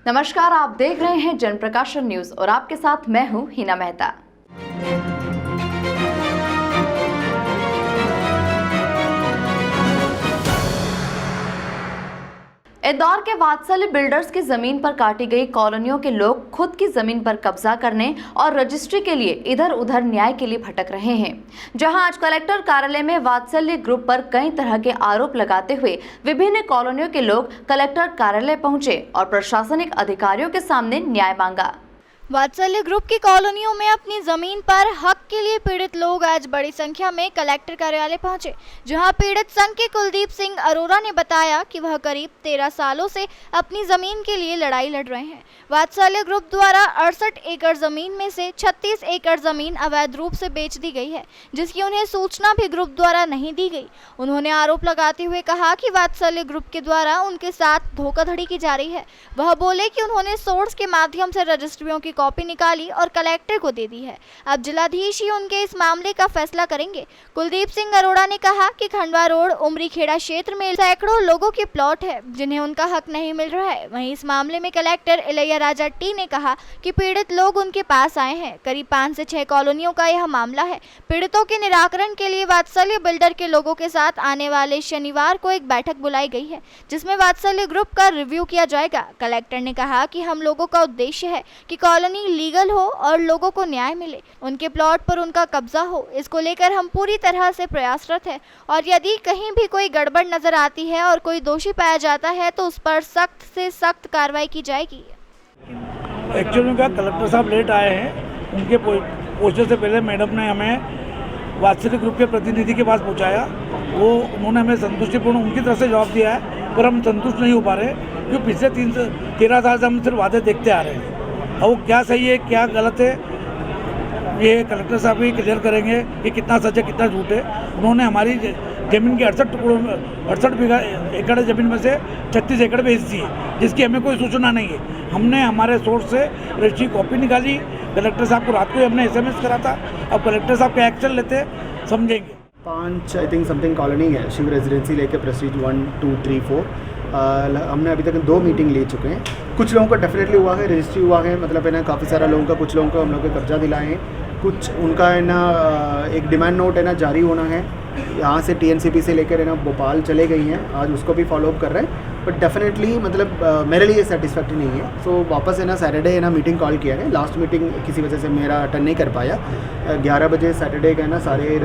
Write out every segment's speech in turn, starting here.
नमस्कार, आप देख रहे हैं जनप्रकाशन न्यूज और आपके साथ मैं हूं हिना मेहता। इंदौर के वात्सल्य बिल्डर्स की जमीन पर काटी गई कॉलोनियों के लोग खुद की जमीन पर कब्जा करने और रजिस्ट्री के लिए इधर उधर न्याय के लिए भटक रहे हैं। जहां आज कलेक्टर कार्यालय में वात्सल्य ग्रुप पर कई तरह के आरोप लगाते हुए विभिन्न कॉलोनियों के लोग कलेक्टर कार्यालय पहुंचे और प्रशासनिक अधिकारियों के सामने न्याय मांगा। वात्सल्य ग्रुप की कॉलोनियों में अपनी जमीन पर हक के लिए पीड़ित लोग आज बड़ी संख्या में कलेक्टर कार्यालय पहुंचे, जहां पीड़ित संघ के कुलदीप सिंह अरोरा ने बताया कि वह करीब 13 सालों से अपनी जमीन के लिए लड़ाई लड़ रहे हैं। वात्सल्य ग्रुप द्वारा 68 एकड़ जमीन में से 36 एकड़ जमीन अवैध रूप से बेच दी गई है, जिसकी उन्हें सूचना भी ग्रुप द्वारा नहीं दी गई। उन्होंने आरोप लगाते हुए कहा कि वात्सल्य ग्रुप के द्वारा उनके साथ धोखाधड़ी की जा रही है। वह बोले कि उन्होंने सोर्स के माध्यम से रजिस्ट्रियों की कॉपी निकाली और कलेक्टर को दे दी है। अब जिलाधीश ही उनके इस मामले का फैसला करेंगे। कुलदीप सिंह अरोड़ा ने कहा कि खंडवा रोड उमरी खेड़ा क्षेत्र में सैकड़ों लोगों के प्लॉट है जिन्हें उनका हक नहीं मिल रहा है। वहीं इस मामले में कलेक्टर इलैया राजा टी ने कहा कि पीड़ित लोग उनके पास आए हैं। करीब 5 से 6 कॉलोनियों का यह मामला है। पीड़ितों के निराकरण के लिए वात्सल्य बिल्डर के लोगों के साथ आने वाले शनिवार को एक बैठक बुलाई गई है, जिसमें वात्सल्य ग्रुप का रिव्यू किया जाएगा। कलेक्टर ने कहा कि हम लोगों का उद्देश्य है कि कॉलोनी लीगल हो और लोगों को न्याय मिले, उनके प्लॉट पर उनका कब्जा हो। इसको लेकर हम पूरी तरह से प्रयासरत हैं और यदि कहीं भी कोई गड़बड़ नजर आती है और कोई दोषी पाया जाता है तो उस पर सख्त से सख्त कार्रवाई की जाएगी। एक्चुअली में कलेक्टर साहब लेट आए हैं, उनके पहुंचने से पहले मैडम ने हमें वात्सल्य ग्रुप के प्रतिनिधि के पास पहुंचाया। उन्होंने हमें संतुष्टिपूर्ण उनकी तरफ से जवाब दिया है, पर हम संतुष्ट नहीं हो पा रहे क्योंकि पिछले 13 साल से हम सिर्फ वादे देखते आ रहे हैं। अब वो क्या सही है क्या गलत है ये कलेक्टर साहब ही क्लियर करेंगे कि कितना सच है कितना झूठ है। उन्होंने हमारी ज़मीन के 68 टुकड़ों में 68 एकड़ ज़मीन में से 36 एकड़ बेच दी है, जिसकी हमें कोई सूचना नहीं है। हमने हमारे सोर्स से रजिस्ट्री कॉपी निकाली, कलेक्टर साहब को रात को ही हमने SMS करा था। अब कलेक्टर साहब क्या एक्शन लेते समझेंगे। 5 आई थिंक समथिंग कॉलोनी है, शिव रेजिडेंसी लेके प्रेस्टीज 1, 2, 3, 4। हमने अभी तक 2 मीटिंग ले चुके हैं। कुछ लोगों का डेफिनेटली हुआ है, रजिस्ट्री हुआ है, मतलब है ना काफ़ी सारा लोगों का, कुछ लोगों को हम लोग के कब्जा दिलाए हैं। कुछ उनका है ना एक डिमांड नोट है ना जारी होना है, यहाँ से TNCP से लेकर है ना भोपाल चले गई हैं, आज उसको भी फॉलोअप कर रहे हैं। बट डेफिनेटली मतलब मेरे लिए सेटिस्फैक्ट्री नहीं है। सो वापस है ना सैटरडे है ना मीटिंग कॉल किया है। लास्ट मीटिंग किसी वजह से मेरा अटेंड नहीं कर पाया। 11 बजे सैटरडे का है ना सारे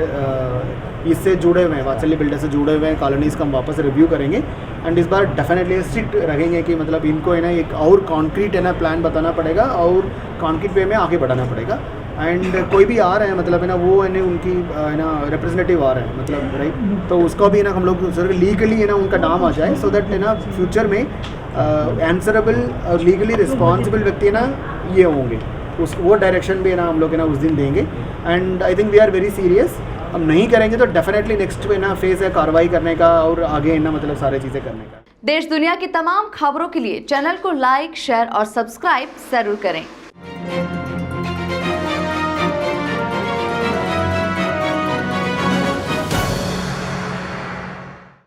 इससे जुड़े हुए हैं, वात्सल्य बिल्डर से जुड़े हुए हैं कॉलोनीज़ का हम वापस रिव्यू करेंगे एंड इस बार डेफिनेटली स्ट्रिक्ट रखेंगे कि मतलब इनको है ना एक और कॉन्क्रीट है ना प्लान बताना पड़ेगा और कॉन्क्रीट वे में आगे बढ़ाना पड़ेगा। एंड कोई भी आ रहे हैं मतलब है ना वो है ना उनकी है ना रिप्रेजेंटेटिव आ रहे हैं मतलब राइट, तो उसको भी ना हम लोग लीगली है ना उनका नाम आ जाए सो दैट है ना फ्यूचर में आंसरेबल और लीगली रिस्पॉन्सिबल व्यक्ति है ना ये होंगे। उस वो डायरेक्शन भी है ना हम लोग है ना उस दिन देंगे and I think we are very serious. हम नहीं करेंगे तो डेफिनेटली नेक्स्ट है ना फेज है कार्रवाई करने का और आगे है ना मतलब सारी चीज़ें करने का। देश दुनिया की तमाम खबरों के लिए चैनल को लाइक, शेयर और सब्सक्राइब जरूर करें।